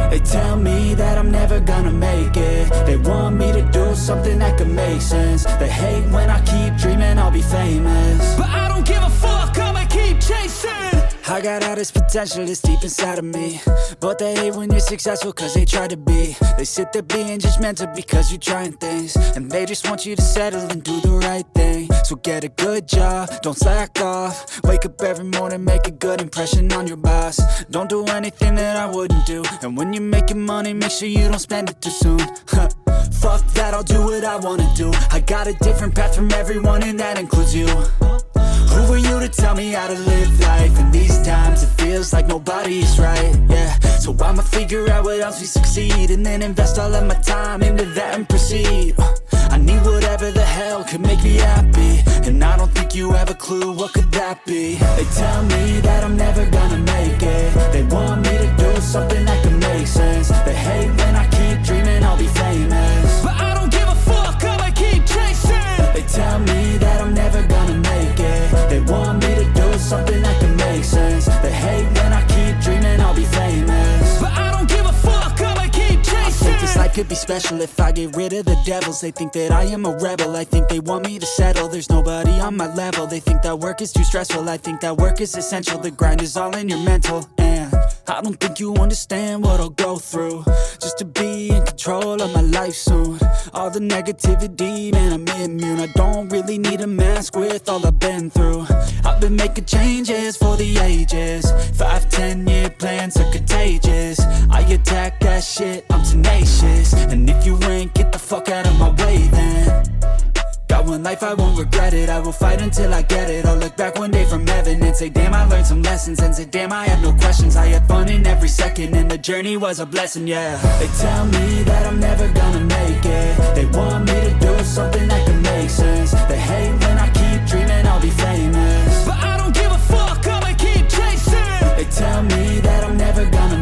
They tell me that I'm never gonna make it. They want me to do something that could make sense. They hate when I keep dreaming I'll be famous, but I don't give a fuck, I'ma keep chasing. I got all this potential that's deep inside of me, but they hate when you're successful cause they try to be. They sit there being judgmental because you're trying things, and they just want you to settle and do the right thing. So get a good job, don't slack off. Wake up every morning, make a good impression on your boss. Don't do anything that I wouldn't do, and when you're making money, make sure you don't spend it too soon. Fuck that, I'll do what I wanna do. I got a different path from everyone, and that includes you. Who are you to tell me how to live life? In these times it feels like nobody's right, yeah. So I'ma figure out what else we succeed, and then invest all of my time into that and proceed. I need whatever the hell could make me happy, and I don't think you have a clue what could that be. They tell me that I'm never gonna make it. They want me to do something that could make sense. They hate when I keep dreaming I'll be famous, but I don't give a fuck, I'ma keep chasing. They tell me that I'm never gonna make it. They want me to do something that can make sense. They hate when I keep dreaming I'll be famous, but I don't give a fuck, I'ma keep chasing. I think this life could be special if I get rid of the devils. They think that I am a rebel, I think they want me to settle. There's nobody on my level. They think that work is too stressful, I think that work is essential. The grind is all in your mental, and I don't think you understand what I'll go through just to be in control of my life soon. All the negativity, man, I'm immune. I don't really need a mask with all I've been through. I've been making changes for the ages. 5-10 year plans are contagious. I attack that shit, I'm tenacious. And if you ain't, get the fuck out of my way then. Got one life, I won't regret it. I will fight until I get it. I'll look back one day from heaven and say, damn, I learned some lessons. And say, damn, I had no questions. I had fun in every second, and the journey was a blessing, yeah. They tell me that I'm never gonna make it. They want me to do something that can make sense. They hate when I keep dreaming I'll be famous, but I don't give a fuck, I'ma keep chasing. They tell me that I'm never gonna